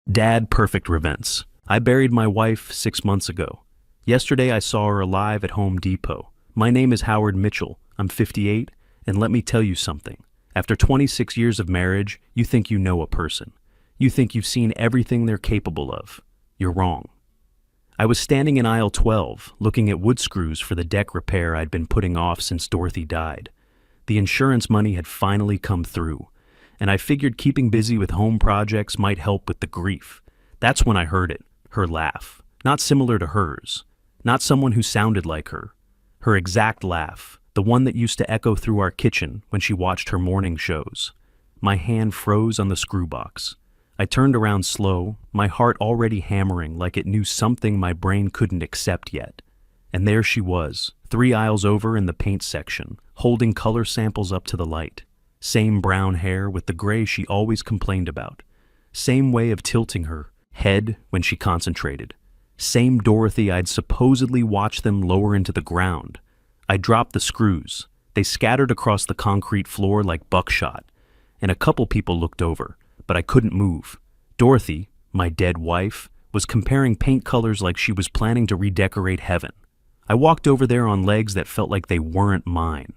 Dad, perfect events. I buried my wife 6 months ago. Yesterday I saw her alive at Home Depot. My name is Howard Mitchell. I'm 58, and let me tell you something. After 26 years of marriage, you think you know a person. You think you've seen everything they're capable of. You're wrong. I was standing in aisle 12, looking at wood screws for the deck repair I'd been putting off since Dorothy died. The insurance money had finally come through, and I figured keeping busy with home projects might help with the grief. That's when I heard it, her laugh. Not similar to hers. Not someone who sounded like her. Her exact laugh, the one that used to echo through our kitchen when she watched her morning shows. My hand froze on the screw box. I turned around slow, my heart already hammering like it knew something my brain couldn't accept yet. And there she was, 3 aisles over in the paint section, holding color samples up to the light. Same brown hair with the gray she always complained about. Same way of tilting her head when she concentrated. Same Dorothy I'd supposedly watched them lower into the ground. I dropped the screws. They scattered across the concrete floor like buckshot, and a couple people looked over, but I couldn't move. Dorothy, my dead wife, was comparing paint colors like she was planning to redecorate heaven. I walked over there on legs that felt like they weren't mine.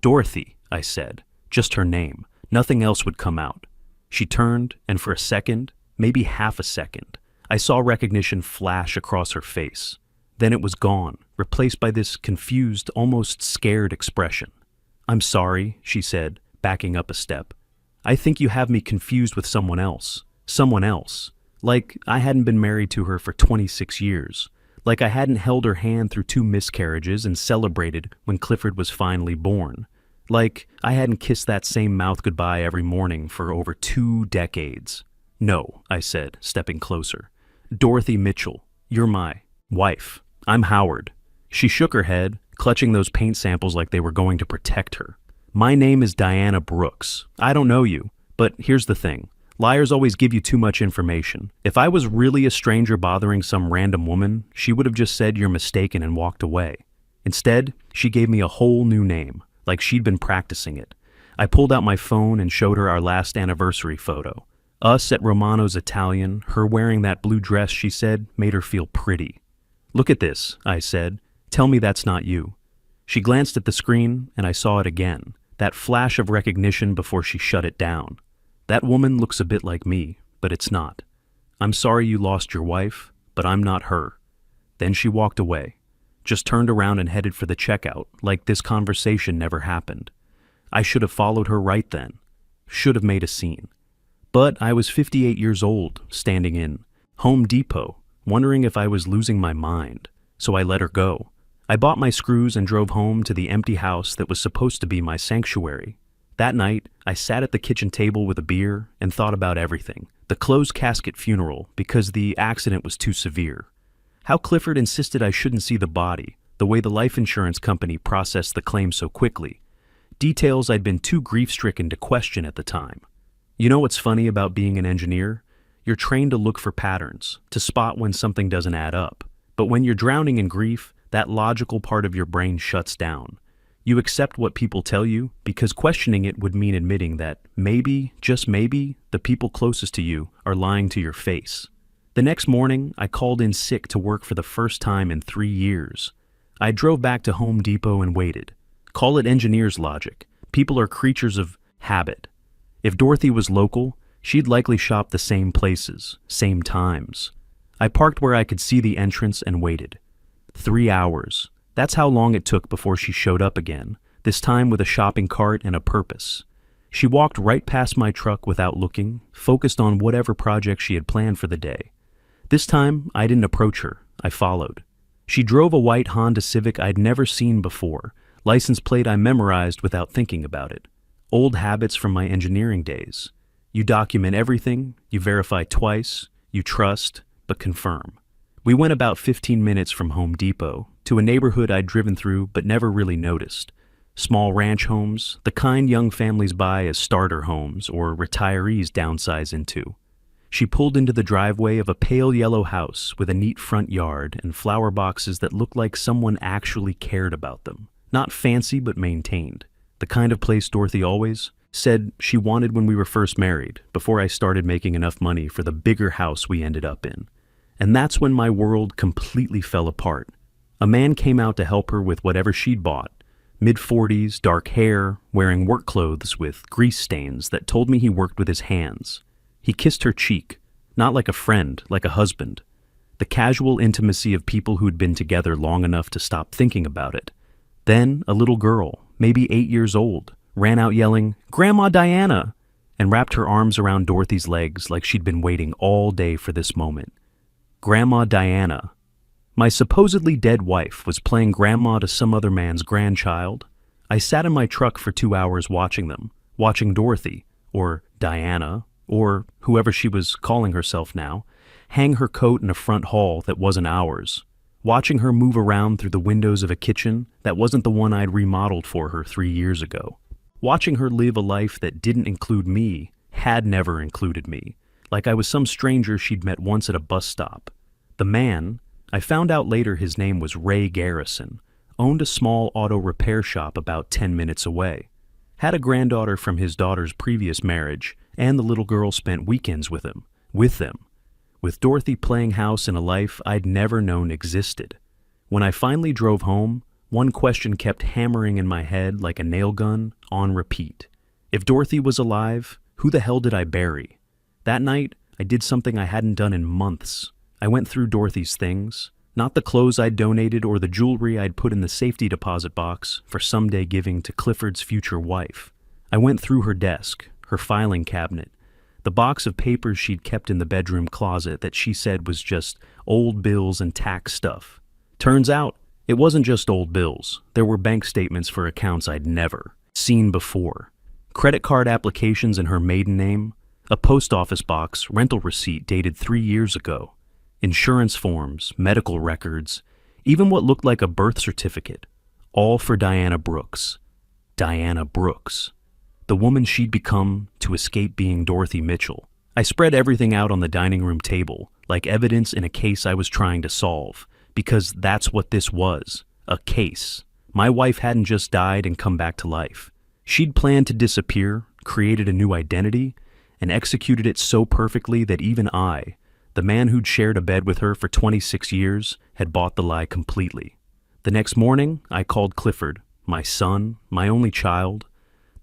"Dorothy," I said, just her name. Nothing else would come out. She turned, and for a second, maybe half a second, I saw recognition flash across her face. Then it was gone, replaced by this confused, almost scared expression. "I'm sorry," she said, backing up a step. "I think you have me confused with someone else. Someone else. Like I hadn't been married to her for 26 years. Like I hadn't held her hand through 2 miscarriages and celebrated when Clifford was finally born. Like I hadn't kissed that same mouth goodbye every morning for over 2 decades. No," I said, stepping closer. "Dorothy Mitchell, you're my wife. I'm Howard." She shook her head, clutching those paint samples like they were going to protect her. "My name is Diana Brooks. I don't know you, but here's the thing. Liars always give you too much information. If I was really a stranger bothering some random woman, she would have just said you're mistaken and walked away. Instead, she gave me a whole new name, like she'd been practicing it. I pulled out my phone and showed her our last anniversary photo. Us at Romano's Italian, her wearing that blue dress she said made her feel pretty. "Look at this," I said. "Tell me that's not you." She glanced at the screen, and I saw it again, that flash of recognition before she shut it down. "That woman looks a bit like me, but it's not. I'm sorry you lost your wife, but I'm not her." Then she walked away, just turned around and headed for the checkout, like this conversation never happened. I should have followed her right then. Should have made a scene. But I was 58 years old, standing in Home Depot, wondering if I was losing my mind, so I let her go. I bought my screws and drove home to the empty house that was supposed to be my sanctuary. That night, I sat at the kitchen table with a beer and thought about everything. The closed casket funeral, because the accident was too severe. How Clifford insisted I shouldn't see the body, the way the life insurance company processed the claim so quickly. Details I'd been too grief-stricken to question at the time. You know what's funny about being an engineer? You're trained to look for patterns, to spot when something doesn't add up. But when you're drowning in grief, that logical part of your brain shuts down. You accept what people tell you because questioning it would mean admitting that maybe, just maybe, the people closest to you are lying to your face. The next morning, I called in sick to work for the first time in 3 years. I drove back to Home Depot and waited. Call it engineer's logic. People are creatures of habit. If Dorothy was local, she'd likely shop the same places, same times. I parked where I could see the entrance and waited. 3 hours. That's how long it took before she showed up again, this time with a shopping cart and a purpose. She walked right past my truck without looking, focused on whatever project she had planned for the day. This time, I didn't approach her. I followed. She drove a white Honda Civic I'd never seen before, license plate I memorized without thinking about it. Old habits from my engineering days. You document everything, you verify twice, you trust, but confirm. We went about 15 minutes from Home Depot to a neighborhood I'd driven through but never really noticed. Small ranch homes, the kind young families buy as starter homes or retirees downsize into. She pulled into the driveway of a pale yellow house with a neat front yard and flower boxes that looked like someone actually cared about them. Not fancy but maintained. The kind of place Dorothy always Said she wanted when we were first married, before I started making enough money for the bigger house we ended up in. And that's when my world completely fell apart. A man came out to help her with whatever she'd bought. Mid-40s, dark hair, wearing work clothes with grease stains that told me he worked with his hands. He kissed her cheek, not like a friend, like a husband. The casual intimacy of people who'd been together long enough to stop thinking about it. Then a little girl, maybe 8 years old, ran out yelling, "Grandma Diana!" and wrapped her arms around Dorothy's legs like she'd been waiting all day for this moment. Grandma Diana. My supposedly dead wife was playing grandma to some other man's grandchild. I sat in my truck for 2 hours watching them, watching Dorothy, or Diana, or whoever she was calling herself now, hang her coat in a front hall that wasn't ours, watching her move around through the windows of a kitchen that wasn't the one I'd remodeled for her 3 years ago. Watching her live a life that didn't include me, had never included me, like I was some stranger she'd met once at a bus stop. The man, I found out later his name was Ray Garrison, owned a small auto repair shop about 10 minutes away, had a granddaughter from his daughter's previous marriage, and the little girl spent weekends with them, with Dorothy playing house in a life I'd never known existed. When I finally drove home, one question kept hammering in my head like a nail gun, on repeat. If Dorothy was alive, who the hell did I bury? That night, I did something I hadn't done in months. I went through Dorothy's things, not the clothes I'd donated or the jewelry I'd put in the safety deposit box for someday giving to Clifford's future wife. I went through her desk, her filing cabinet, the box of papers she'd kept in the bedroom closet that she said was just old bills and tax stuff. Turns out, it wasn't just old bills. There were bank statements for accounts I'd never seen before, credit card applications in her maiden name, a post office box rental receipt dated 3 years ago, insurance forms, medical records, even what looked like a birth certificate, all for Diana Brooks. Diana Brooks. The woman she'd become to escape being Dorothy Mitchell. I spread everything out on the dining room table, like evidence in a case I was trying to solve, because that's what this was, a case. My wife hadn't just died and come back to life. She'd planned to disappear, created a new identity, and executed it so perfectly that even I, the man who'd shared a bed with her for 26 years, had bought the lie completely. The next morning, I called Clifford, my son, my only child,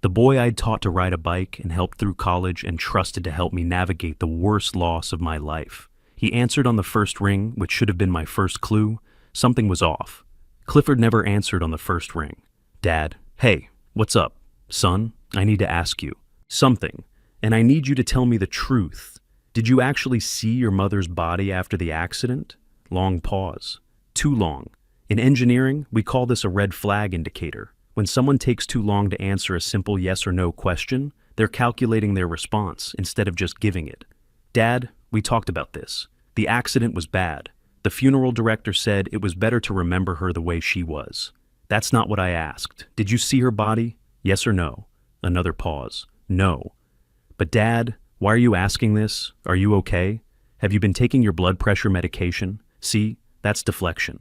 the boy I'd taught to ride a bike and helped through college and trusted to help me navigate the worst loss of my life. He answered on the first ring, which should have been my first clue. Something was off. Clifford never answered on the first ring. "Dad, hey, what's up? Son, I need to ask you something, and I need you to tell me the truth. Did you actually see your mother's body after the accident?" Long pause. Too long. In engineering, we call this a red flag indicator. When someone takes too long to answer a simple yes or no question, they're calculating their response instead of just giving it. "Dad, we talked about this. The accident was bad. The funeral director said it was better to remember her the way she was. That's not what I asked. Did you see her body? Yes or no?" Another pause. "No." "But Dad, why are you asking this? Are you okay? Have you been taking your blood pressure medication?" See, that's deflection.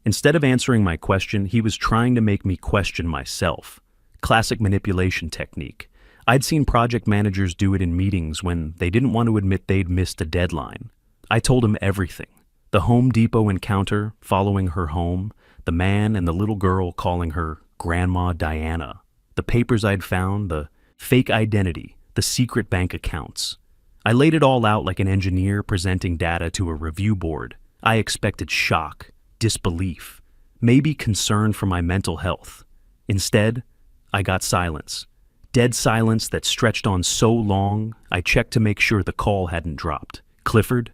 Instead of answering my question, he was trying to make me question myself. Classic manipulation technique. I'd seen project managers do it in meetings when they didn't want to admit they'd missed a deadline. I told him everything. The Home Depot encounter, following her home, the man and the little girl calling her Grandma Diana, the papers I'd found, the fake identity, the secret bank accounts. I laid it all out like an engineer presenting data to a review board. I expected shock, disbelief, maybe concern for my mental health. Instead, I got silence. Dead silence that stretched on so long, I checked to make sure the call hadn't dropped. "Clifford?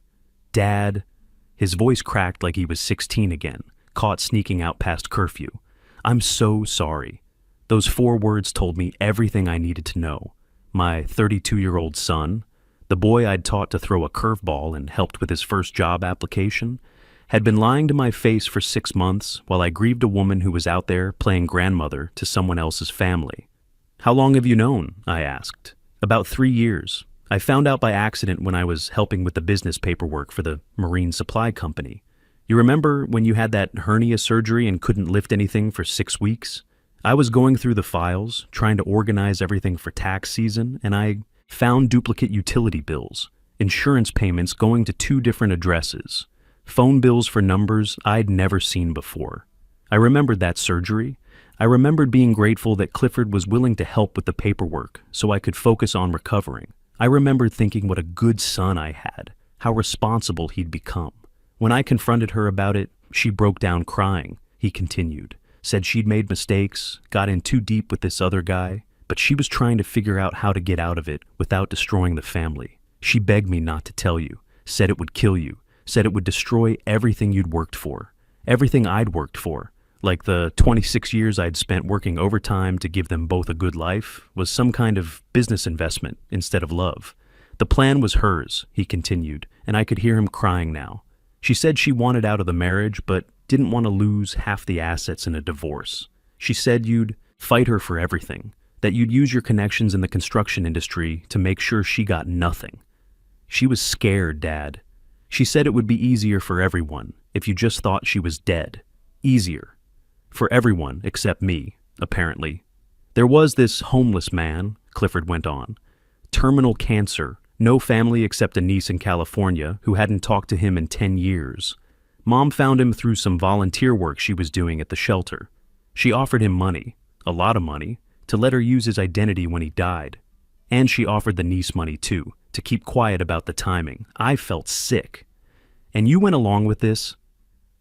Dad?" His voice cracked like he was 16 again, caught sneaking out past curfew. "I'm so sorry." Those 4 words told me everything I needed to know. My 32-year-old son, the boy I'd taught to throw a curveball and helped with his first job application, had been lying to my face for 6 months while I grieved a woman who was out there playing grandmother to someone else's family. "How long have you known?" I asked. "About 3 years. I found out by accident when I was helping with the business paperwork for the marine supply company. You remember when you had that hernia surgery and couldn't lift anything for 6 weeks? I was going through the files, trying to organize everything for tax season, and I found duplicate utility bills, insurance payments going to two different addresses, phone bills for numbers I'd never seen before. I remembered that surgery. I remembered being grateful that Clifford was willing to help with the paperwork so I could focus on recovering. I remembered thinking what a good son I had, how responsible he'd become. When I confronted her about it, she broke down crying, he continued, said she'd made mistakes, got in too deep with this other guy, but she was trying to figure out how to get out of it without destroying the family. She begged me not to tell you, said it would kill you, said it would destroy everything you'd worked for, everything I'd worked for, like the 26 years I'd spent working overtime to give them both a good life was some kind of business investment instead of love. The plan was hers, he continued, and I could hear him crying now. She said she wanted out of the marriage, but didn't want to lose half the assets in a divorce. She said you'd fight her for everything, that you'd use your connections in the construction industry to make sure she got nothing. She was scared, Dad. She said it would be easier for everyone if you just thought she was dead. Easier. For everyone except me, apparently. There was this homeless man, Clifford went on. Terminal cancer, no family except a niece in California who hadn't talked to him in 10 years. Mom found him through some volunteer work she was doing at the shelter. She offered him money, a lot of money, to let her use his identity when he died. And she offered the niece money too, to keep quiet about the timing. I felt sick. And you went along with this?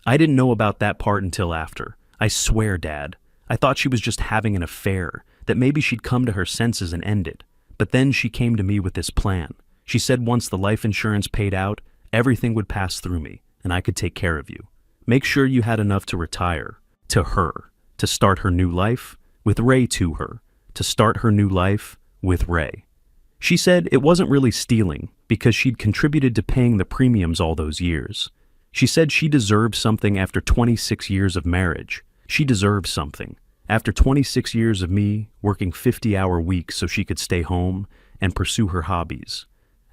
I didn't know about that part until after. I swear, Dad. I thought she was just having an affair, that maybe she'd come to her senses and end it. But then she came to me with this plan. She said once the life insurance paid out, everything would pass through me, and I could take care of you. Make sure you had enough to retire. To her. To start her new life. With Ray to her. To start her new life with Ray. She said it wasn't really stealing, because she'd contributed to paying the premiums all those years. She said she deserved something after 26 years of marriage. She deserved something. After 26 years of me working 50-hour weeks so she could stay home and pursue her hobbies.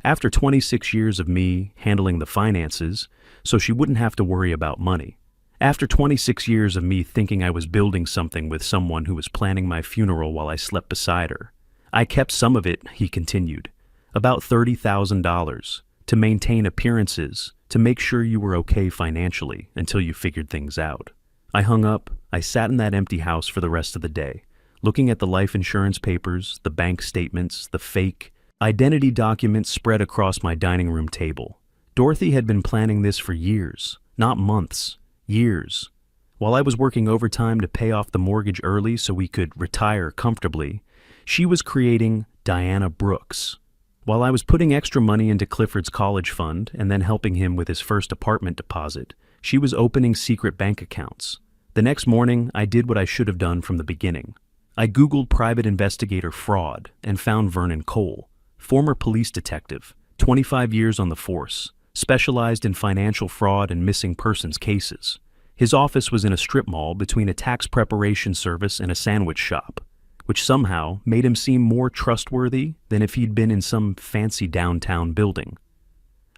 After 26 years of me handling the finances so she wouldn't have to worry about money. After 26 years of me thinking I was building something with someone who was planning my funeral while I slept beside her. I kept some of it, he continued, about $30,000, to maintain appearances, to make sure you were okay financially until you figured things out. I hung up. I sat in that empty house for the rest of the day, looking at the life insurance papers, the bank statements, the fake identity documents spread across my dining room table. Dorothy had been planning this for years, not months, years. While I was working overtime to pay off the mortgage early so we could retire comfortably, she was creating Diana Brooks. While I was putting extra money into Clifford's college fund and then helping him with his first apartment deposit, she was opening secret bank accounts. The next morning, I did what I should have done from the beginning. I Googled private investigator fraud and found Vernon Cole, former police detective, 25 years on the force, specialized in financial fraud and missing persons cases. His office was in a strip mall between a tax preparation service and a sandwich shop, which somehow made him seem more trustworthy than if he'd been in some fancy downtown building.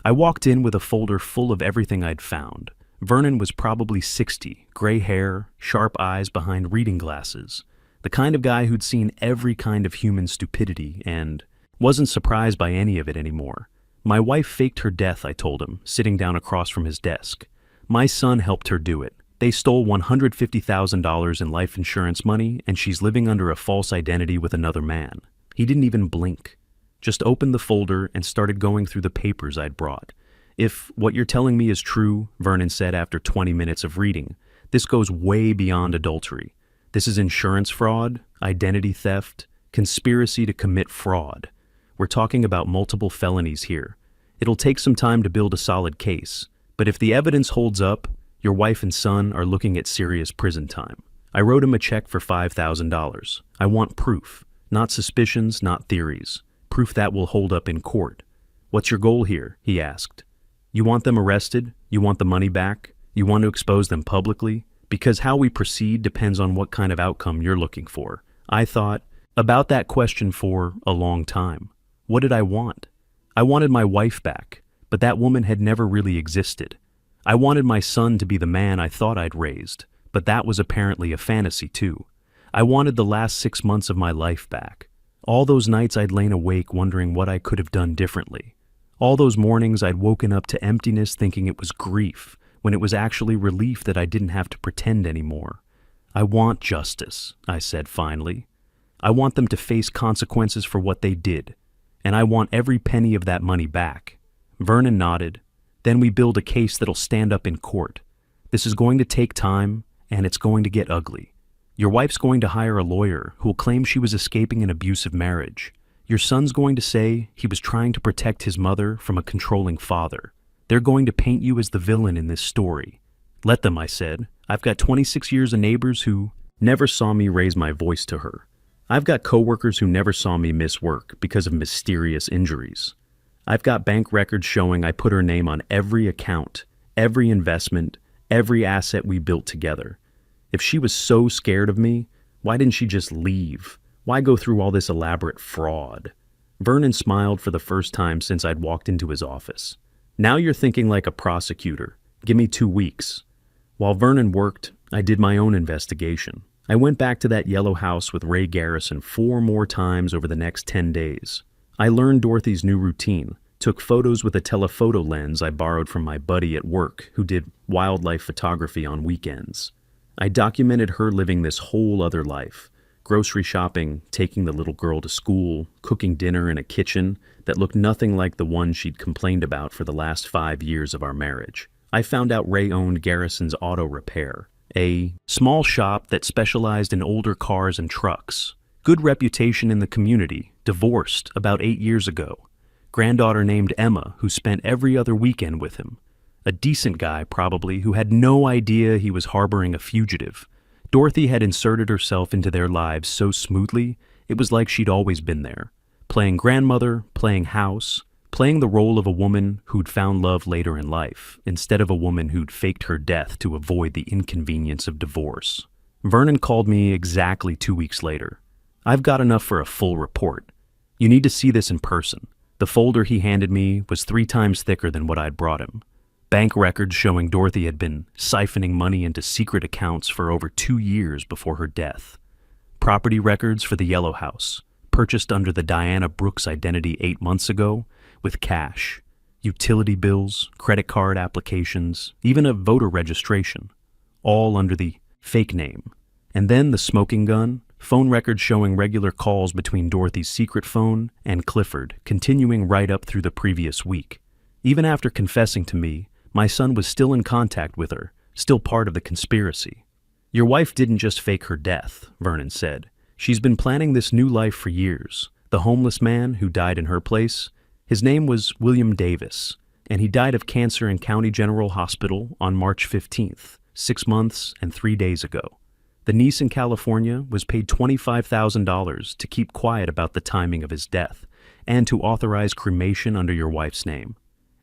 I walked in with a folder full of everything I'd found. Vernon was probably 60, gray hair, sharp eyes behind reading glasses, the kind of guy who'd seen every kind of human stupidity and wasn't surprised by any of it anymore. My wife faked her death, I told him, sitting down across from his desk. My son helped her do it. They stole $150,000 in life insurance money, and she's living under a false identity with another man. He didn't even blink. Just opened the folder and started going through the papers I'd brought. If what you're telling me is true, Vernon said after 20 minutes of reading, this goes way beyond adultery. This is insurance fraud, identity theft, conspiracy to commit fraud. We're talking about multiple felonies here. It'll take some time to build a solid case, but if the evidence holds up, your wife and son are looking at serious prison time. I wrote him a check for $5,000. I want proof, not suspicions, not theories. Proof that will hold up in court. What's your goal here? He asked. You want them arrested? You want the money back? You want to expose them publicly? Because how we proceed depends on what kind of outcome you're looking for. I thought about that question for a long time. What did I want? I wanted my wife back, but that woman had never really existed. I wanted my son to be the man I thought I'd raised, but that was apparently a fantasy too. I wanted the last 6 months of my life back. All those nights I'd lain awake wondering what I could have done differently. All those mornings I'd woken up to emptiness thinking it was grief, when it was actually relief that I didn't have to pretend anymore. I want justice, I said finally. I want them to face consequences for what they did, and I want every penny of that money back. Vernon nodded. Then we build a case that'll stand up in court. This is going to take time, and it's going to get ugly. Your wife's going to hire a lawyer who will claim she was escaping an abusive marriage. Your son's going to say he was trying to protect his mother from a controlling father. They're going to paint you as the villain in this story. Let them, I said. I've got 26 years of neighbors who never saw me raise my voice to her. I've got coworkers who never saw me miss work because of mysterious injuries. I've got bank records showing I put her name on every account, every investment, every asset we built together. If she was so scared of me, why didn't she just leave? Why go through all this elaborate fraud? Vernon smiled for the first time since I'd walked into his office. Now you're thinking like a prosecutor. Give me 2 weeks. While Vernon worked, I did my own investigation. I went back to that yellow house with Ray Garrison 4 more times over the next 10 days. I learned Dorothy's new routine, took photos with a telephoto lens I borrowed from my buddy at work who did wildlife photography on weekends. I documented her living this whole other life, grocery shopping, taking the little girl to school, cooking dinner in a kitchen that looked nothing like the one she'd complained about for the last 5 years of our marriage. I found out Ray owned Garrison's Auto Repair, a small shop that specialized in older cars and trucks. Good reputation in the community, divorced about 8 years ago. Granddaughter named Emma, who spent every other weekend with him. A decent guy, probably, who had no idea he was harboring a fugitive. Dorothy had inserted herself into their lives so smoothly, it was like she'd always been there. Playing grandmother, playing house, playing the role of a woman who'd found love later in life, instead of a woman who'd faked her death to avoid the inconvenience of divorce. Vernon called me exactly 2 weeks later. I've got enough for a full report. You need to see this in person. The folder he handed me was 3 times thicker than what I'd brought him. Bank records showing Dorothy had been siphoning money into secret accounts for over 2 years before her death. Property records for the Yellow House, purchased under the Diana Brooks identity 8 months ago, with cash. Utility bills, credit card applications, even a voter registration, all under the fake name. And then the smoking gun, phone records showing regular calls between Dorothy's secret phone and Clifford, continuing right up through the previous week. Even after confessing to me, my son was still in contact with her, still part of the conspiracy. Your wife didn't just fake her death, Vernon said. She's been planning this new life for years. The homeless man who died in her place, his name was William Davis, and he died of cancer in County General Hospital on March 15th, 6 months and 3 days ago. The niece in California was paid $25,000 to keep quiet about the timing of his death and to authorize cremation under your wife's name.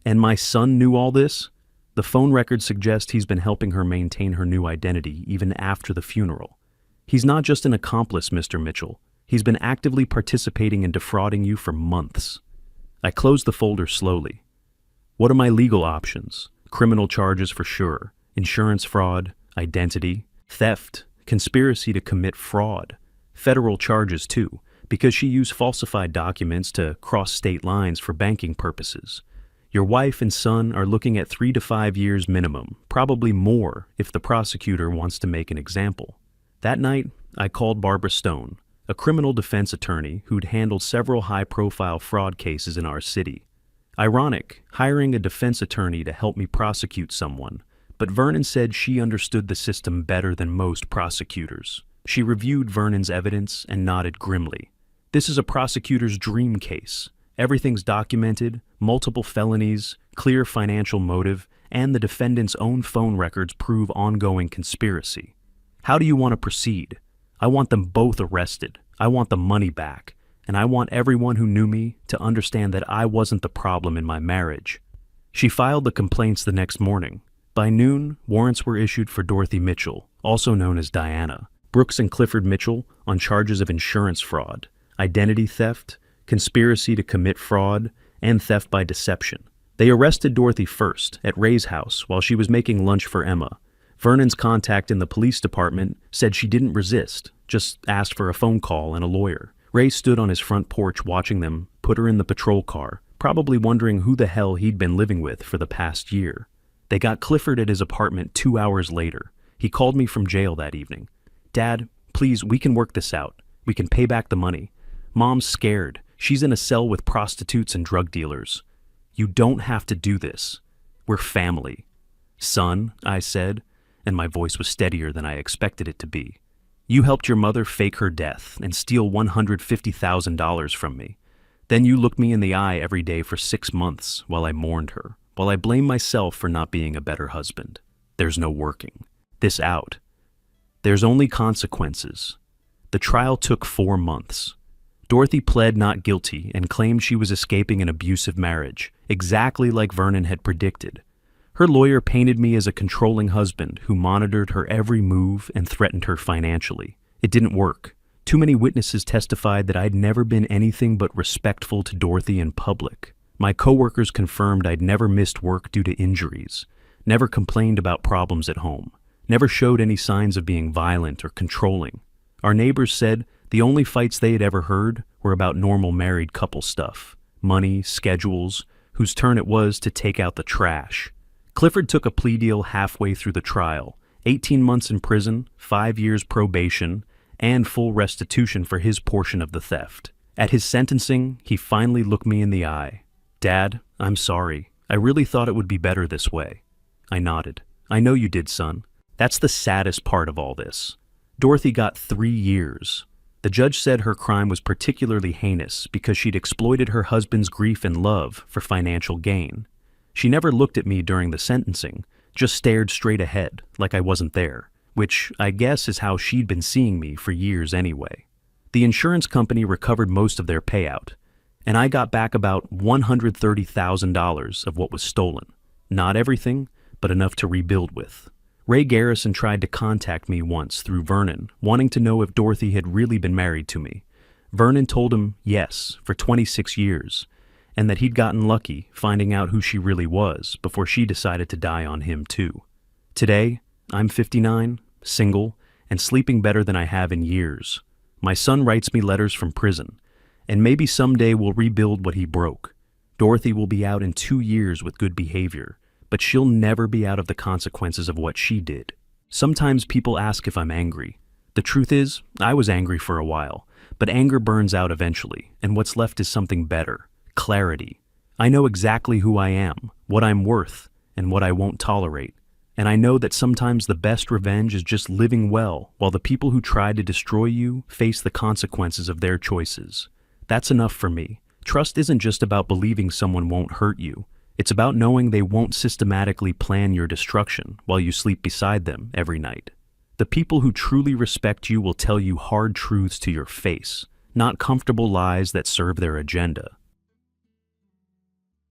And my son knew all this? The phone records suggest he's been helping her maintain her new identity even after the funeral. He's not just an accomplice, Mr. Mitchell. He's been actively participating in defrauding you for months. I closed the folder slowly. What are my legal options? Criminal charges for sure. Insurance fraud, identity, theft, conspiracy to commit fraud. Federal charges too, because she used falsified documents to cross state lines for banking purposes. Your wife and son are looking at 3 to 5 years minimum, probably more if the prosecutor wants to make an example. That night, I called Barbara Stone, a criminal defense attorney who'd handled several high-profile fraud cases in our city. Ironic, hiring a defense attorney to help me prosecute someone, but Vernon said she understood the system better than most prosecutors. She reviewed Vernon's evidence and nodded grimly. This is a prosecutor's dream case. Everything's documented, multiple felonies, clear financial motive, and the defendant's own phone records prove ongoing conspiracy. How do you want to proceed? I want them both arrested. I want the money back. And I want everyone who knew me to understand that I wasn't the problem in my marriage. She filed the complaints the next morning. By noon, warrants were issued for Dorothy Mitchell, also known as Diana, Brooks and Clifford Mitchell on charges of insurance fraud, identity theft, conspiracy to commit fraud, and theft by deception. They arrested Dorothy first at Ray's house while she was making lunch for Emma. Vernon's contact in the police department said she didn't resist, just asked for a phone call and a lawyer. Ray stood on his front porch watching them put her in the patrol car, probably wondering who the hell he'd been living with for the past year. They got Clifford at his apartment 2 hours later. He called me from jail that evening. "Dad, please, we can work this out. We can pay back the money. Mom's scared. She's in a cell with prostitutes and drug dealers. You don't have to do this. We're family." "Son," I said, and my voice was steadier than I expected it to be. "You helped your mother fake her death and steal $150,000 from me. Then you looked me in the eye every day for 6 months while I mourned her, while I blamed myself for not being a better husband. There's no working this out. There's only consequences." The trial took 4 months. Dorothy pled not guilty and claimed she was escaping an abusive marriage, exactly like Vernon had predicted. Her lawyer painted me as a controlling husband who monitored her every move and threatened her financially. It didn't work. Too many witnesses testified that I'd never been anything but respectful to Dorothy in public. My coworkers confirmed I'd never missed work due to injuries, never complained about problems at home, never showed any signs of being violent or controlling. Our neighbors said the only fights they had ever heard were about normal married couple stuff, money, schedules, whose turn it was to take out the trash. Clifford took a plea deal halfway through the trial, 18 months in prison, 5 years probation, and full restitution for his portion of the theft. At his sentencing, he finally looked me in the eye. "Dad, I'm sorry. I really thought it would be better this way." I nodded. "I know you did, son. That's the saddest part of all this." Dorothy got 3 years. The judge said her crime was particularly heinous because she'd exploited her husband's grief and love for financial gain. She never looked at me during the sentencing, just stared straight ahead, like I wasn't there, which I guess is how she'd been seeing me for years anyway. The insurance company recovered most of their payout, and I got back about $130,000 of what was stolen. Not everything, but enough to rebuild with. Ray Garrison tried to contact me once through Vernon, wanting to know if Dorothy had really been married to me. Vernon told him yes, for 26 years, and that he'd gotten lucky finding out who she really was before she decided to die on him too. Today, I'm 59, single, and sleeping better than I have in years. My son writes me letters from prison, and maybe someday we'll rebuild what he broke. Dorothy will be out in 2 years with good behavior, but she'll never be out of the consequences of what she did. Sometimes people ask if I'm angry. The truth is, I was angry for a while, but anger burns out eventually, and what's left is something better. Clarity. I know exactly who I am, what I'm worth, and what I won't tolerate. And I know that sometimes the best revenge is just living well while the people who tried to destroy you face the consequences of their choices. That's enough for me. Trust isn't just about believing someone won't hurt you. It's about knowing they won't systematically plan your destruction while you sleep beside them every night. The people who truly respect you will tell you hard truths to your face, not comfortable lies that serve their agenda.